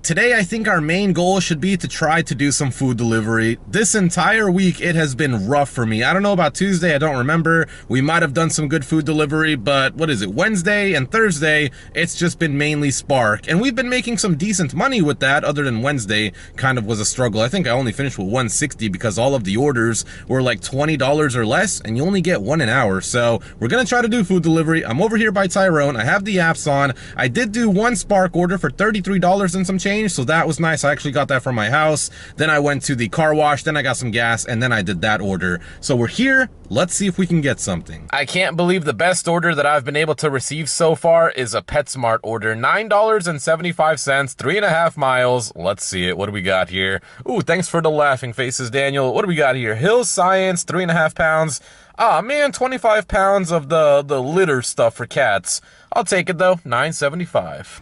Today, I think our main goal should be to try to do some food delivery. This entire week, it has been rough for me. I don't know about Tuesday, I don't remember. We might have done some good food delivery, but what is it, Wednesday and Thursday, it's just been mainly Spark. And we've been making some decent money with that, other than Wednesday kind of was a struggle. I think I only finished with 160 because all of the orders were like $20 or less, and you only get one an hour. So we're gonna try to do food delivery. I'm over here by Tyrone. I have the apps on. I did do one Spark order for $33 and some change, so that was nice. I actually got that from my house. Then I went to the car wash, then I got some gas, and then I did that order. So we're here. Let's see if we can get something. I can't believe the best order that I've been able to receive so far is a PetSmart order. $9.75, 3.5 miles. Let's see it. What do we got here? Ooh, thanks for the laughing faces, Daniel. What do we got here? Hill Science, 3.5 pounds. Ah, man, 25 pounds of the litter stuff for cats. I'll take it though, $9.75.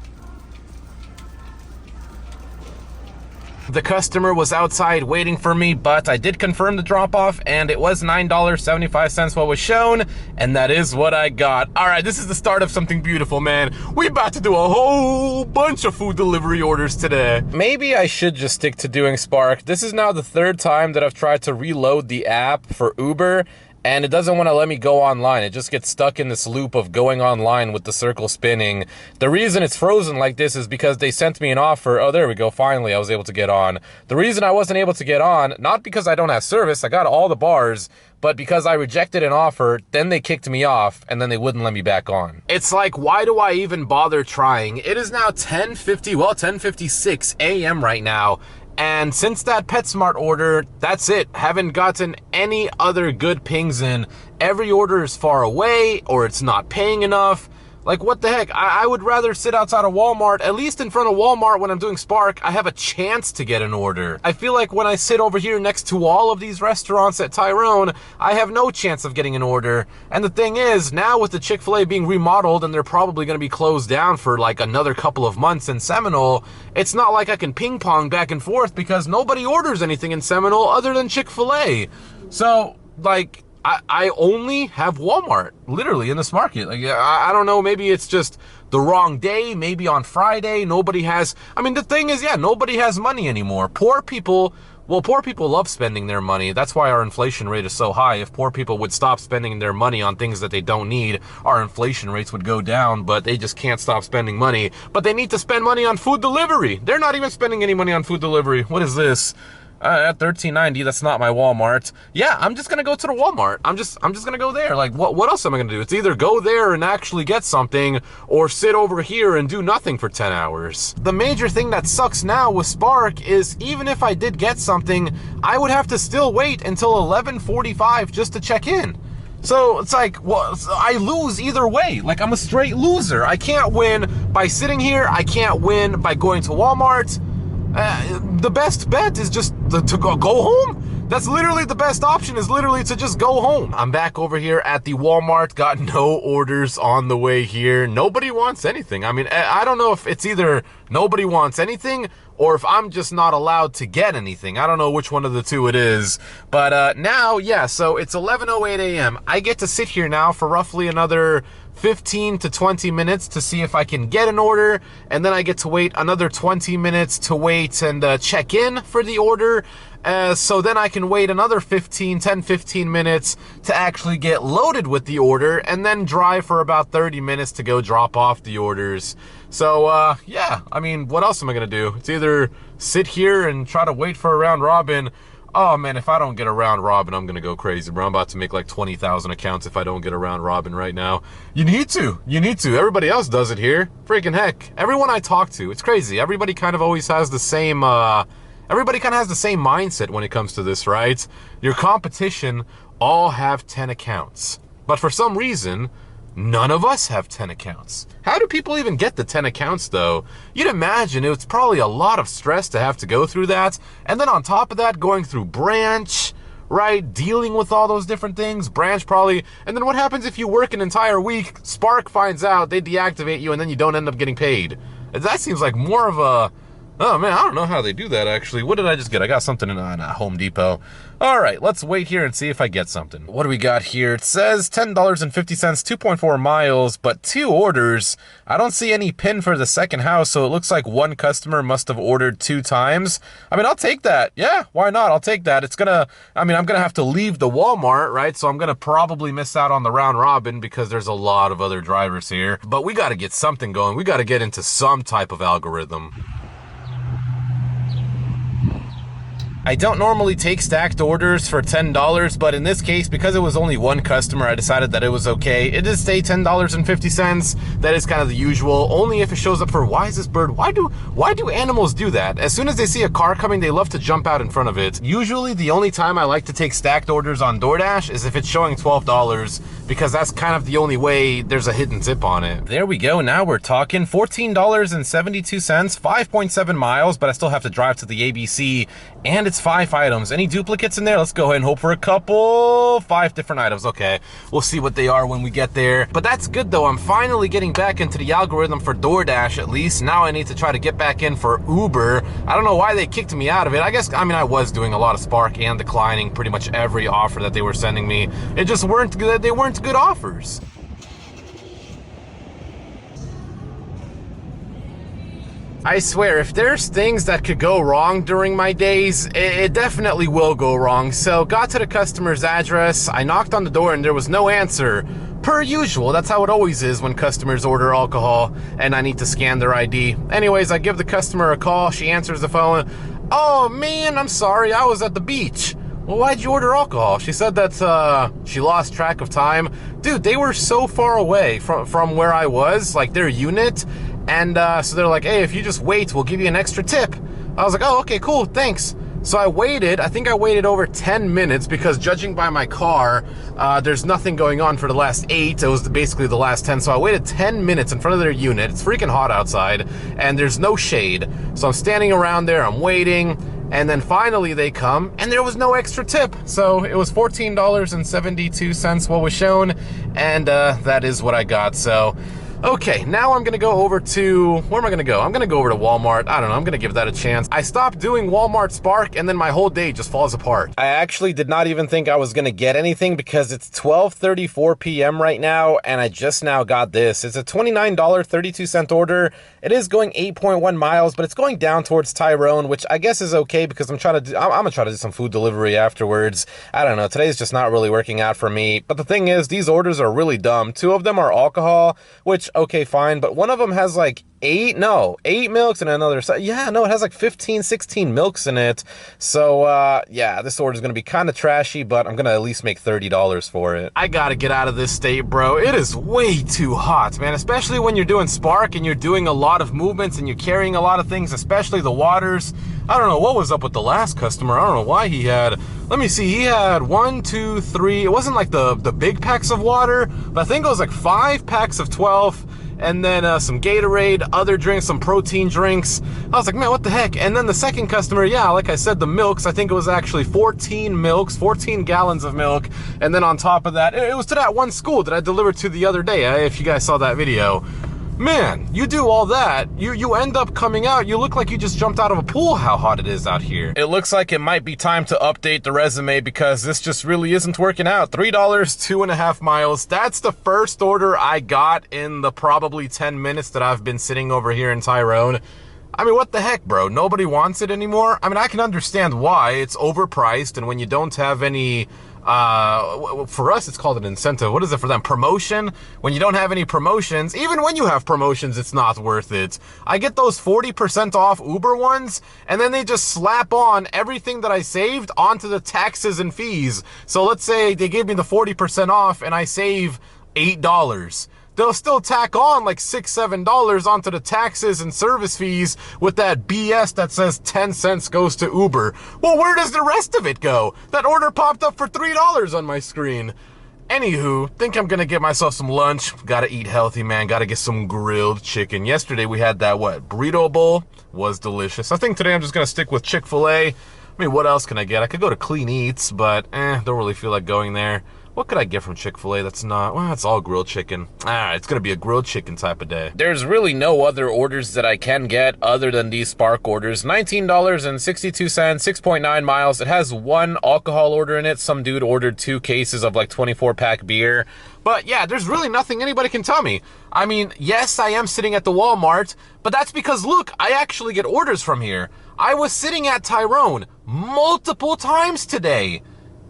The customer was outside waiting for me, but I did confirm the drop-off, and it was $9.75 what was shown, and that is what I got. All right, this is the start of something beautiful, man. We're about to do a whole bunch of food delivery orders today. Maybe I should just stick to doing Spark. This is now the third time that I've tried to reload the app for Uber, and it doesn't want to let me go online. It just gets stuck in this loop of going online with the circle spinning. The reason it's frozen like this is because they sent me an offer. Oh, there we go. Finally, I was able to get on. The reason I wasn't able to get on, not because I don't have service, I got all the bars, but because I rejected an offer, then they kicked me off, and then they wouldn't let me back on. It's like, why do I even bother trying? It is now 10:56 a.m. right now. And since that PetSmart order, that's it. Haven't gotten any other good pings in. Every order is far away, or it's not paying enough. Like, what the heck? I would rather sit outside of Walmart. At least in front of Walmart when I'm doing Spark, I have a chance to get an order. I feel like when I sit over here next to all of these restaurants at Tyrone, I have no chance of getting an order. And the thing is, now with the Chick-fil-A being remodeled and they're probably going to be closed down for like another couple of months in Seminole, it's not like I can ping pong back and forth because nobody orders anything in Seminole other than Chick-fil-A. So, like, I only have Walmart, literally, in this market. Like, I don't know, maybe it's just the wrong day, maybe on Friday, nobody has, I mean, the thing is, yeah, nobody has money anymore. Poor people love spending their money. That's why our inflation rate is so high. If poor people would stop spending their money on things that they don't need, our inflation rates would go down, but they just can't stop spending money. But they need to spend money on food delivery. They're not even spending any money on food delivery. What is this? At $13.90, that's not my Walmart. Yeah, I'm just gonna go to the Walmart. I'm just gonna go there. Like, what else am I gonna do? It's either go there and actually get something, or sit over here and do nothing for 10 hours. The major thing that sucks now with Spark is even if I did get something, I would have to still wait until 11:45 just to check in. So it's like, well, I lose either way. Like, I'm a straight loser. I can't win by sitting here. I can't win by going to Walmart. The best bet is just to go home. That's literally the best option, is literally to just go home. I'm back over here at the Walmart, got no orders on the way here. Nobody wants anything. I mean, I don't know if it's either nobody wants anything or if I'm just not allowed to get anything. I don't know which one of the two it is. But now, yeah, so it's 11:08 a.m. I get to sit here now for roughly another 15 to 20 minutes to see if I can get an order, and then I get to wait another 20 minutes to wait and check in for the order. So then I can wait another 10, 15 minutes to actually get loaded with the order, and then drive for about 30 minutes to go drop off the orders. So, yeah, I mean, what else am I gonna do? It's either sit here and try to wait for a round robin. Oh man, if I don't get a round robin, I'm gonna go crazy, bro. I'm about to make like 20,000 accounts if I don't get a round robin right now. You need to. Everybody else does it here. Freaking heck. Everyone I talk to, it's crazy. Everybody kind of always has the same, everybody kind of has the same mindset when it comes to this, right? Your competition all have 10 accounts. But for some reason, none of us have 10 accounts. How do people even get the 10 accounts though? You'd imagine it's probably a lot of stress to have to go through that. And then on top of that, going through branch, right? Dealing with all those different things, branch probably. And then what happens if you work an entire week, Spark finds out, they deactivate you, and then you don't end up getting paid? That seems like more of Oh man, I don't know how they do that actually. What did I just get? I got something in Home Depot. All right, let's wait here and see if I get something. What do we got here? It says $10.50, 2.4 miles, but 2 orders. I don't see any pin for the second house, so it looks like one customer must have ordered 2 times. I mean, I'll take that. Yeah, why not? I'll take that. I'm gonna have to leave the Walmart, right? So I'm gonna probably miss out on the round robin because there's a lot of other drivers here. But we gotta get something going. We gotta get into some type of algorithm. I don't normally take stacked orders for $10, but in this case, because it was only one customer, I decided that it was okay. It did stay $10.50. That is kind of the usual, only if it shows up for, why is this bird? Why do animals do that? As soon as they see a car coming, they love to jump out in front of it. Usually the only time I like to take stacked orders on DoorDash is if it's showing $12, because that's kind of the only way there's a hidden tip on it. There we go, now we're talking $14.72, 5.7 miles, but I still have to drive to the ABC, and it's 5 items. Any duplicates in there? Let's go ahead and hope for a couple. 5 different items. Okay, we'll see what they are when we get there. But that's good though. I'm finally getting back into the algorithm for DoorDash at least. Now I need to try to get back in for Uber. I don't know why they kicked me out of it. I was doing a lot of Spark and declining pretty much every offer that they were sending me. It just weren't good. They weren't good offers. I swear, if there's things that could go wrong during my days, it definitely will go wrong. So, got to the customer's address, I knocked on the door and there was no answer. Per usual, that's how it always is when customers order alcohol and I need to scan their ID. Anyways, I give the customer a call, she answers the phone. Oh man, I'm sorry, I was at the beach. Well, why'd you order alcohol? She said that she lost track of time. Dude, they were so far away from where I was, like their unit. And so they're like, hey, if you just wait, we'll give you an extra tip. I was like, oh, okay, cool, thanks. So I waited, I think I waited over 10 minutes because judging by my car, there's nothing going on for the last 8. It was basically the last 10. So I waited 10 minutes in front of their unit. It's freaking hot outside and there's no shade. So I'm standing around there, I'm waiting. And then finally they come and there was no extra tip. So it was $14.72 what was shown. And that is what I got. So okay, now I'm gonna go over to, where am I gonna go? I'm gonna go over to Walmart. I don't know, I'm gonna give that a chance. I stopped doing Walmart Spark and then my whole day just falls apart. I actually did not even think I was gonna get anything because it's 12:34 p.m. right now and I just now got this. It's a $29.32 order. It is going 8.1 miles, but it's going down towards Tyrone, which I guess is okay because I'm gonna try to do some food delivery afterwards. I don't know, today's just not really working out for me. But the thing is, these orders are really dumb. 2 of them are alcohol, which okay, fine, but one of them has like 8 milks and another, yeah, no, it has like 15, 16 milks in it. So, yeah, this order is going to be kind of trashy, but I'm going to at least make $30 for it. I got to get out of this state, bro. It is way too hot, man, especially when you're doing Spark and you're doing a lot of movements and you're carrying a lot of things, especially the waters. I don't know what was up with the last customer. I don't know why he had, let me see, he had 1, 2, 3, it wasn't like the big packs of water, but I think it was like 5 packs of 12, and then some Gatorade, other drinks, some protein drinks. I was like, man, what the heck? And then the second customer, yeah, like I said, the milks, I think it was actually 14 milks, 14 gallons of milk, and then on top of that, it was to that one school that I delivered to the other day, if you guys saw that video. Man, you do all that, you end up coming out, you look like you just jumped out of a pool how hot it is out here. It looks like it might be time to update the resume because this just really isn't working out. $3, 2.5 miles. That's the first order I got in the probably 10 minutes that I've been sitting over here in Tyrone. I mean, what the heck, bro? Nobody wants it anymore? I mean, I can understand why. It's overpriced, and when you don't have any, for us, it's called an incentive. What is it for them? Promotion? When you don't have any promotions, even when you have promotions, it's not worth it. I get those 40% off Uber ones, and then they just slap on everything that I saved onto the taxes and fees. So let's say they gave me the 40% off, and I save $8. They'll still tack on like $6, $7 onto the taxes and service fees with that BS that says 10 cents goes to Uber. Well, where does the rest of it go? That order popped up for $3 on my screen. Anywho, think I'm gonna get myself some lunch. Gotta eat healthy, man. Gotta get some grilled chicken. Yesterday we had that, burrito bowl. Was delicious. I think today I'm just gonna stick with Chick-fil-A. I mean, what else can I get? I could go to Clean Eats, but don't really feel like going there. What could I get from Chick-fil-A that's not, well, it's all grilled chicken. It's gonna be a grilled chicken type of day. There's really no other orders that I can get other than these Spark orders. $19.62, 6.9 miles. It has one alcohol order in it. Some dude ordered 2 cases of like 24-pack beer. But yeah, there's really nothing anybody can tell me. I mean, yes, I am sitting at the Walmart, but that's because, look, I actually get orders from here. I was sitting at Tyrone multiple times today,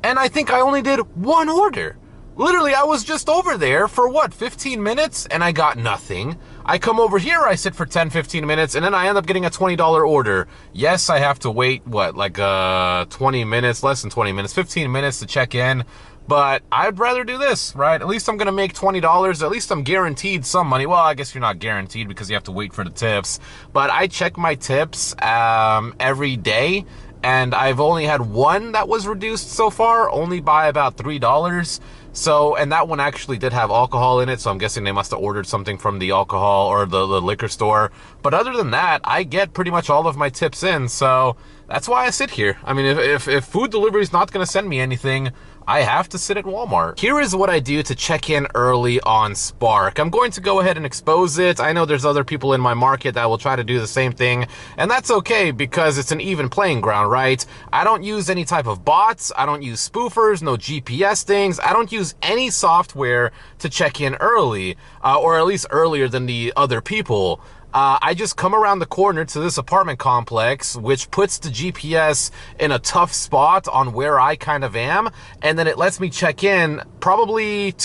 and I think I only did 1 order. Literally, I was just over there for what, 15 minutes, and I got nothing. I come over here, I sit for 10, 15 minutes, and then I end up getting a $20 order. Yes, I have to wait, what, like 20 minutes, less than 20 minutes, 15 minutes to check in. But I'd rather do this, right? At least I'm gonna make $20. At least I'm guaranteed some money. Well, I guess you're not guaranteed because you have to wait for the tips. But I check my tips every day, and I've only had 1 that was reduced so far, only by about $3. So, and that one actually did have alcohol in it, so I'm guessing they must have ordered something from the alcohol or the liquor store. But other than that, I get pretty much all of my tips in, so that's why I sit here. I mean, if food delivery is not going to send me anything, I have to sit at Walmart. Here is what I do to check in early on Spark. I'm going to go ahead and expose it. I know there's other people in my market that will try to do the same thing, and that's okay because it's an even playing ground, right? I don't use any type of bots. I don't use spoofers, no GPS things. I don't use any software to check in early, or at least earlier than the other people. I just come around the corner to this apartment complex, which puts the GPS in a tough spot on where I kind of am, and then it lets me check in probably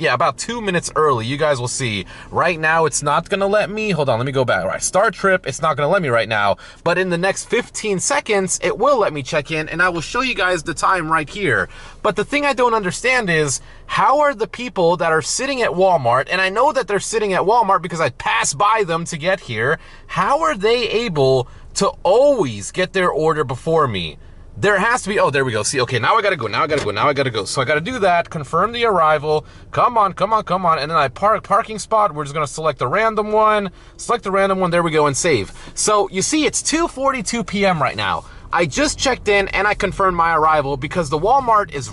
about 2 minutes early. You guys will see. Right now, it's not gonna let me, hold on, let me go back. All right, start trip, it's not gonna let me right now, but in the next 15 seconds, it will let me check in, and I will show you guys the time right here. But the thing I don't understand is, how are the people that are sitting at Walmart, and I know that they're sitting at Walmart because I pass by them to get here, how are they able to always get their order before me? There has to be, oh, there we go. See, okay, now I gotta go, now I gotta go. So I gotta do that, confirm the arrival, come on, and then I parking spot, we're just gonna select the random one, there we go, and save. So you see, it's 2:42 p.m. right now. I just checked in and I confirmed my arrival because the Walmart is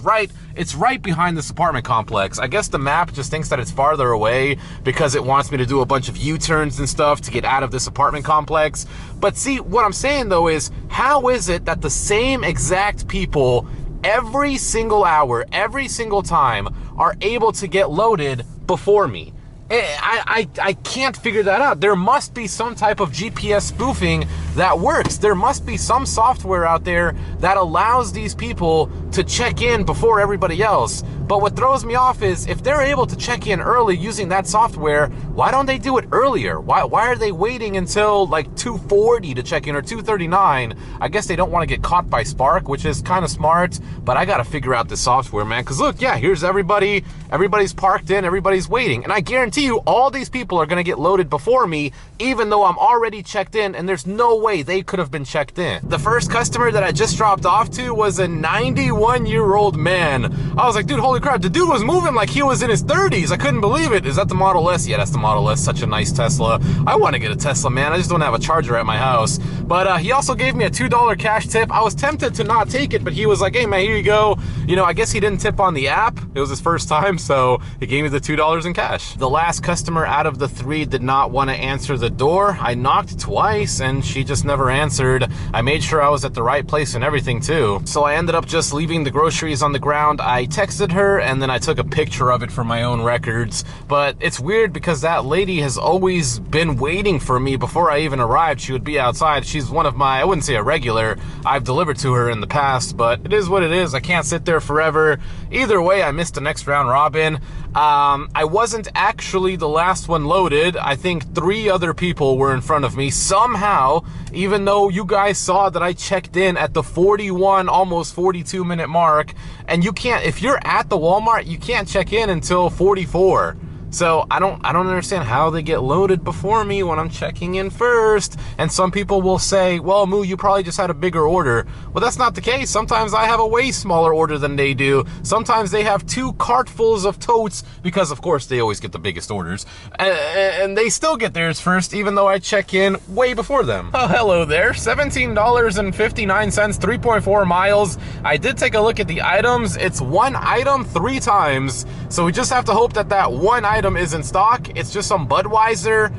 it's right behind this apartment complex. I guess the map just thinks that it's farther away because it wants me to do a bunch of U-turns and stuff to get out of this apartment complex. But see, what I'm saying though is, how is it that the same exact people every single hour, every single time are able to get loaded before me? I can't figure that out. There must be some type of GPS spoofing that works. There must be some software out there that allows these people to check in before everybody else. But what throws me off is, if they're able to check in early using that software, why don't they do it earlier? Why are they waiting until like 2:40 to check in, or 2:39? I guess they don't want to get caught by Spark, which is kind of smart, but I gotta figure out this software, man. Cause look, yeah, here's everybody. Everybody's parked in, everybody's waiting. And I guarantee you, all these people are gonna get loaded before me, even though I'm already checked in, and there's no way they could have been checked in. The first customer that I just dropped off to was a 91-year-old man. I was like, dude, holy crap, the dude was moving like he was in his 30s. I couldn't believe it. Is that the Model S? Yeah, that's the Model S. Such a nice Tesla. I want to get a Tesla, man. I just don't have a charger at my house. But he also gave me a $2 cash tip. I was tempted to not take it, but he was like, hey, man, here you go. You know, I guess he didn't tip on the app. It was his first time, so he gave me the $2 in cash. The last customer out of the 3 did not want to answer the door. I knocked twice, and she just never answered. I made sure I was at the right place and everything, too. So I ended up just leaving the groceries on the ground. I texted her, and then I took a picture of it for my own records. But it's weird because that lady has always been waiting for me before I even arrived. She would be outside. She's one of my, I wouldn't say a regular. I've delivered to her in the past, but it is what it is. I can't sit there forever. Either way, I missed the next round robin. I wasn't actually the last one loaded. I think 3 other people were in front of me somehow, even though you guys saw that I checked in at the 41, almost 42 minute mark. And you can't, if you're at the Walmart, you can't check in until 44. So I don't understand how they get loaded before me when I'm checking in first. And some people will say, well, Moo, you probably just had a bigger order. Well, that's not the case. Sometimes I have a way smaller order than they do. Sometimes they have 2 cartfuls of totes because, of course, they always get the biggest orders. And they still get theirs first, even though I check in way before them. Oh, hello there. $17.59, 3.4 miles. I did take a look at the items. It's 1 item 3 times. So we just have to hope that that 1 item is in stock. It's just some Budweiser.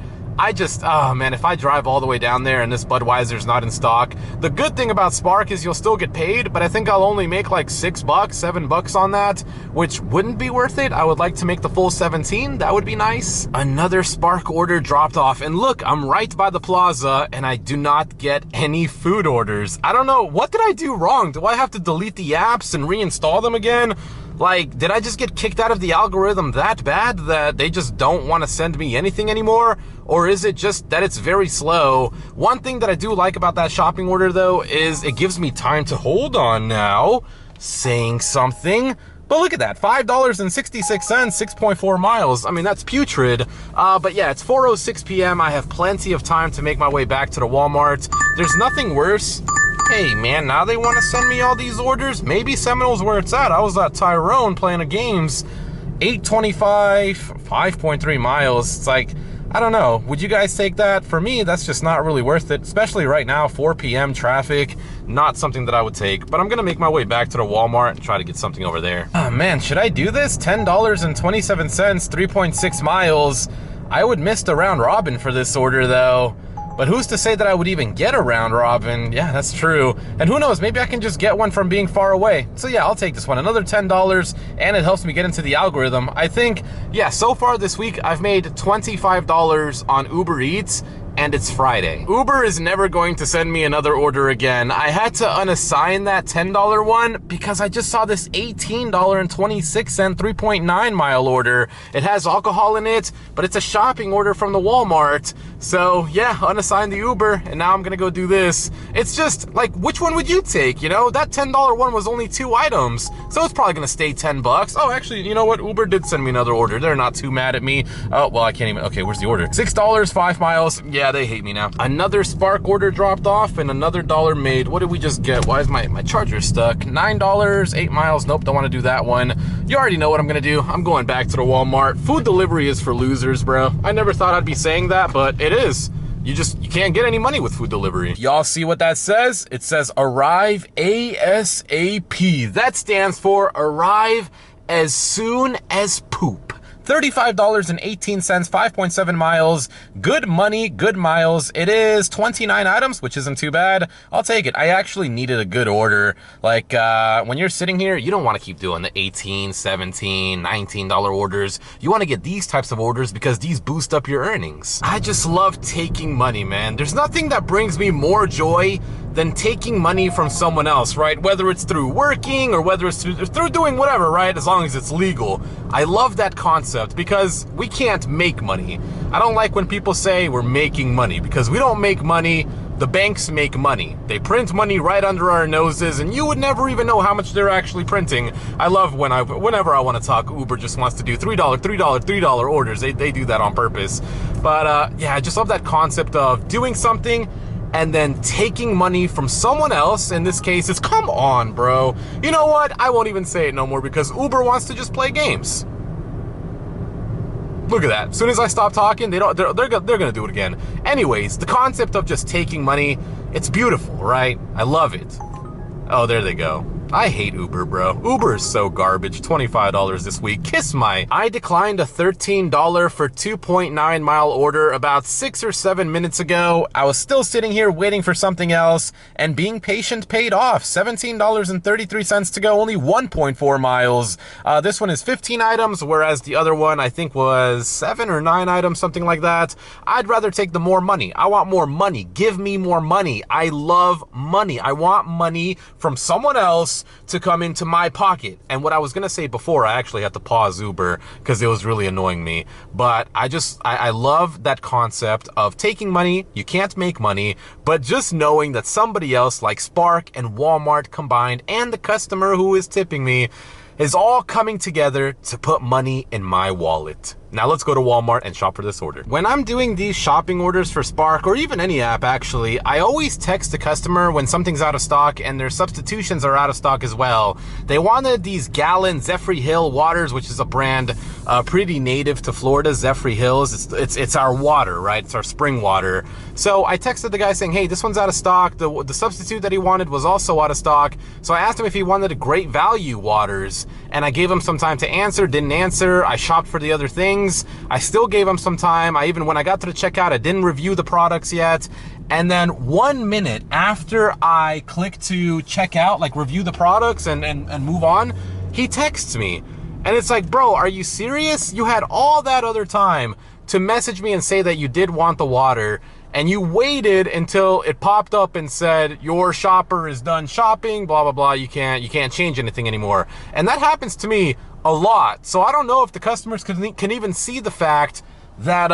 Oh man, if I drive all the way down there and this Budweiser's not in stock. The good thing about Spark is you'll still get paid, but I think I'll only make like $6, $7 on that, which wouldn't be worth it. I would like to make the full 17. That would be nice. Another Spark order dropped off, and look, I'm right by the plaza and I do not get any food orders. I don't know, what did I do wrong? Do I have to delete the apps and reinstall them again? Like, did I just get kicked out of the algorithm that bad that they just don't want to send me anything anymore? Or is it just that it's very slow? One thing that I do like about that shopping order, though, is it gives me time to hold on now, saying something. But look at that, $5.66, 6.4 miles. I mean, that's putrid. But yeah, it's 4:06 p.m. I have plenty of time to make my way back to the Walmart. There's nothing worse. Hey man, now they want to send me all these orders? Maybe Seminole's where it's at. I was at Tyrone playing the games. 825, 5.3 miles. It's like, I don't know. Would you guys take that? For me, that's just not really worth it, especially right now, 4 p.m. traffic. Not something that I would take, but I'm gonna make my way back to the Walmart and try to get something over there. Oh man, should I do this? $10.27, 3.6 miles. I would miss the round robin for this order though. But who's to say that I would even get a round robin? Yeah, that's true. And who knows, maybe I can just get one from being far away. So yeah, I'll take this one. Another $10, and it helps me get into the algorithm. I think, yeah, so far this week, I've made $25 on Uber Eats, and it's Friday. Uber is never going to send me another order again. I had to unassign that $10 one because I just saw this $18.26 3.9 mile order. It has alcohol in it, but it's a shopping order from the Walmart. So yeah, unassign the Uber, and now I'm gonna go do this. It's just like, which one would you take? You know, that $10 one was only 2 items, so it's probably gonna stay $10. Oh, actually, you know what? Uber did send me another order. They're not too mad at me. Oh, well, I can't even, okay, where's the order? $6, 5 miles. Yeah, they hate me now. Another Spark order dropped off and another dollar made. What did we just get? Why is my charger stuck? $9, 8 miles. Nope, don't want to do that one. You already know what I'm gonna do. I'm going back to the Walmart. Food delivery is for losers, bro. I never thought I'd be saying that, but it is. You can't get any money with food delivery. Y'all see what that says? It says arrive ASAP. That stands for arrive as soon as poop. $35.18, 5.7 miles. Good money, good miles. It is 29 items, which isn't too bad. I'll take it. I actually needed a good order. Like, when you're sitting here, you don't want to keep doing the $18, $17, $19 orders. You want to get these types of orders because these boost up your earnings. I just love taking money, man. There's nothing that brings me more joy than taking money from someone else, right? Whether it's through working or whether it's through doing whatever, right? As long as it's legal. I love that concept because we can't make money. I don't like when people say we're making money because we don't make money. The banks make money. They print money right under our noses and you would never even know how much they're actually printing. I love whenever I want to talk, Uber just wants to do $3 orders. They do that on purpose. But yeah, I just love that concept of doing something and then taking money from someone else. In this case, it's, come on, bro. You know what? I won't even say it no more because Uber wants to just play games. Look at that. As soon as I stop talking, they're gonna do it again. Anyways, the concept of just taking money, it's beautiful, right? I love it. Oh, there they go. I hate Uber, bro. Uber is so garbage. $25 this week. Kiss my. I declined a $13 for 2.9 mile order about 6 or 7 minutes ago. I was still sitting here waiting for something else, and being patient paid off. $17.33 to go, only 1.4 miles. This one is 15 items, whereas the other one I think was 7 or 9 items, something like that. I'd rather take the more money. I want more money. Give me more money. I love money. I want money from someone else to come into my pocket. And what I was gonna say before, I actually had to pause Uber because it was really annoying me. But I love that concept of taking money. You can't make money, but just knowing that somebody else like Spark and Walmart combined and the customer who is tipping me is all coming together to put money in my wallet. Now let's go to Walmart and shop for this order. When I'm doing these shopping orders for Spark, or even any app actually, I always text the customer when something's out of stock, and their substitutions are out of stock as well. They wanted these gallon Zephyr Hill waters, which is a brand pretty native to Florida, Zephyr Hills. It's our water, right? It's our spring water. So I texted the guy saying, hey, this one's out of stock. The substitute that he wanted was also out of stock. So I asked him if he wanted a Great Value waters, and I gave him some time to answer, didn't answer. I shopped for the other things. I still gave him some time. When I got to the checkout, I didn't review the products yet. And then 1 minute after I clicked to check out, like review the products and move on, he texts me. And it's like, bro, are you serious? You had all that other time to message me and say that you did want the water, and you waited until it popped up and said your shopper is done shopping, blah blah blah, you can't change anything anymore. And that happens to me a lot. So I don't know if the customers can even see the fact that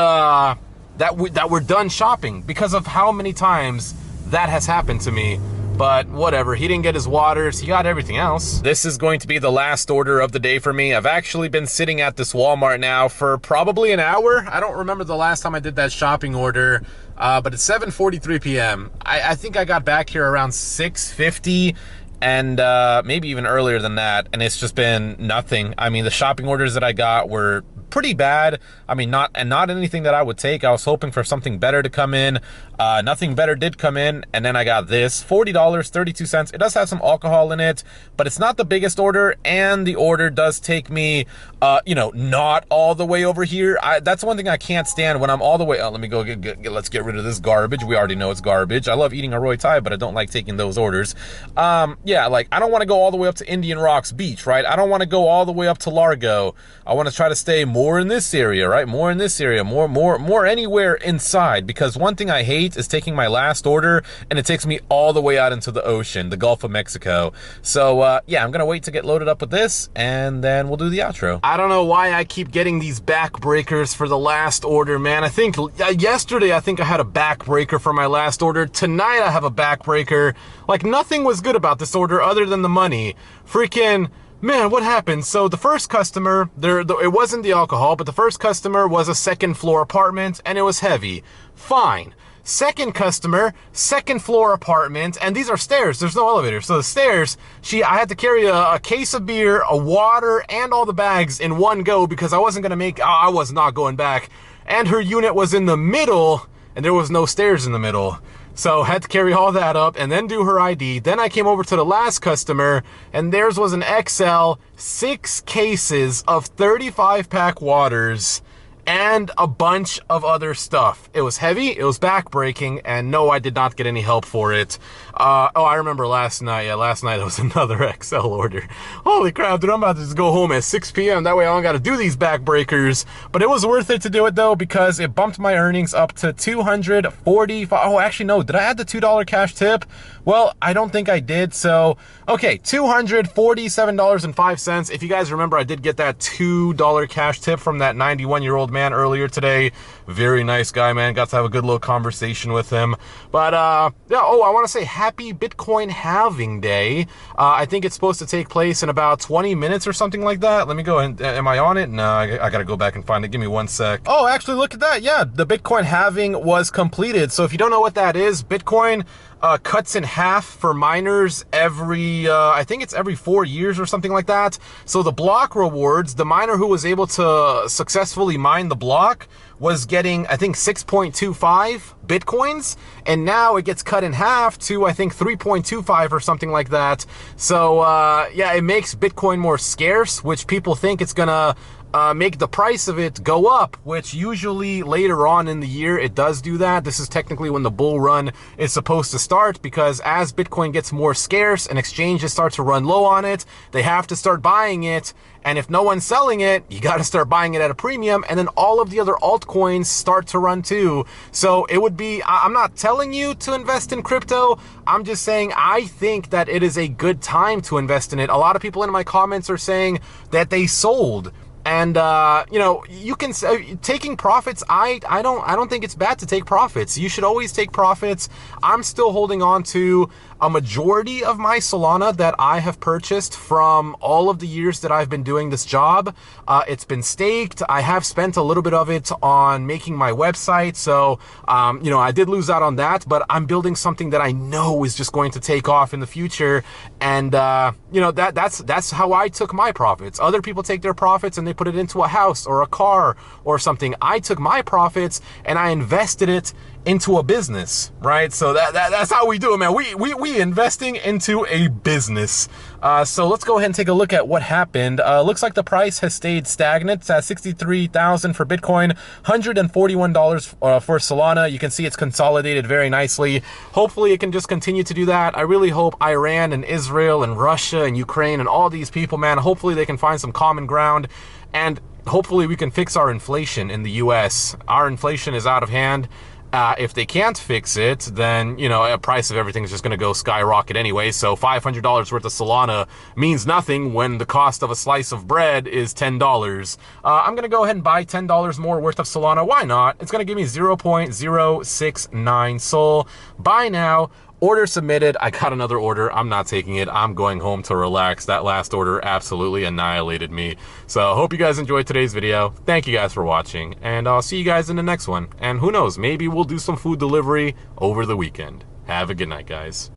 that we're done shopping because of how many times that has happened to me. But whatever, he didn't get his waters, he got everything else. This is going to be the last order of the day for me. I've actually been sitting at this Walmart now for probably an hour. I don't remember the last time I did that shopping order, but it's 7:43 p.m. I think I got back here around 6:50, and maybe even earlier than that, and it's just been nothing. I mean, the shopping orders that I got were pretty bad. I mean, not anything that I would take. I was hoping for something better to come in. Nothing better did come in, and then I got this $40.32. It does have some alcohol in it, but it's not the biggest order, and the order does take me not all the way over here. That's one thing I can't stand, when I'm all the way. Let me go let's get rid of this garbage. We already know it's garbage. I love eating a Roy Thai, but I don't like taking those orders. Yeah, like, I don't want to go all the way up to Indian Rocks Beach, right? I don't want to go all the way up to Largo. I want to try to stay more in this area, right? More in this area, more anywhere inside, because one thing I hate is taking my last order and it takes me all the way out into the ocean, the Gulf of Mexico. So yeah, I'm gonna wait to get loaded up with this, and then we'll do the outro. I don't know why I keep getting these backbreakers for the last order, man. I think yesterday I had a backbreaker for my last order. Tonight I have a backbreaker. Like, nothing was good about this order other than the money. Freaking, man, what happened? So the first customer, it wasn't the alcohol, but the first customer was a second floor apartment, and it was heavy. Fine. Second customer, second floor apartment, and these are stairs, there's no elevator. So the stairs, I had to carry a case of beer, a water, and all the bags in one go, because I was not going back. And her unit was in the middle, and there was no stairs in the middle. So had to carry all that up and then do her ID. Then I came over to the last customer, and theirs was an XL, 6 cases of 35-pack waters and a bunch of other stuff. It was heavy, it was backbreaking, and no, I did not get any help for it. Oh, I remember last night. Yeah, last night there was another XL order. Holy crap, dude, I'm about to just go home at 6 p.m. That way I don't gotta do these backbreakers. But it was worth it to do it, though, because it bumped my earnings up to $245. Oh, actually, no, did I add the $2 cash tip? Well, I don't think I did, so, okay, $247.05. If you guys remember, I did get that $2 cash tip from that 91-year-old man earlier today. Very nice guy, man. Got to have a good little conversation with him. But yeah, oh, I want to say happy Bitcoin halving day. I think it's supposed to take place in about 20 minutes or something like that. Let me go and am I on it? No, I gotta go back and find it. Give me 1 sec. Oh, actually, look at that. Yeah, the Bitcoin halving was completed. So if you don't know what that is, Bitcoin cuts in half for miners every, I think it's every 4 years or something like that. So the block rewards, the miner who was able to successfully mine the block was getting, I think, 6.25 Bitcoins, and now it gets cut in half to, I think, 3.25 or something like that. So yeah, it makes Bitcoin more scarce, which people think it's gonna make the price of it go up, which usually later on in the year it does do that. This is technically when the bull run is supposed to start, because as Bitcoin gets more scarce and exchanges start to run low on it, they have to start buying it. And if no one's selling it, you got to start buying it at a premium, and then all of the other altcoins start to run too. So it would be, I'm not telling you to invest in crypto. I'm just saying I think that it is a good time to invest in it. A lot of people in my comments are saying that they sold. And you know, you can taking profits. I don't think it's bad to take profits. You should always take profits. I'm still holding on to a majority of my Solana that I have purchased from all of the years that I've been doing this job. It's been staked. I have spent a little bit of it on making my website. So, you know, I did lose out on that, but I'm building something that I know is just going to take off in the future. And, you know, that's how I took my profits. Other people take their profits and they put it into a house or a car or something. I took my profits and I invested it into a business, right? So that's how we do it, man. We investing into a business. So let's go ahead and take a look at what happened. Looks like the price has stayed stagnant. It's at 63,000 for Bitcoin, $141 for Solana. You can see it's consolidated very nicely. Hopefully it can just continue to do that. I really hope Iran and Israel and Russia and Ukraine and all these people, man, hopefully they can find some common ground, and hopefully we can fix our inflation in the US. Our inflation is out of hand. If they can't fix it, then, you know, the price of everything is just going to go skyrocket anyway. So $500 worth of Solana means nothing when the cost of a slice of bread is $10. I'm going to go ahead and buy $10 more worth of Solana. Why not? It's going to give me 0.069 Sol. Buy now. Order submitted. I got another order. I'm not taking it. I'm going home to relax. That last order absolutely annihilated me. So I hope you guys enjoyed today's video. Thank you guys for watching, and I'll see you guys in the next one. And who knows, maybe we'll do some food delivery over the weekend. Have a good night, guys.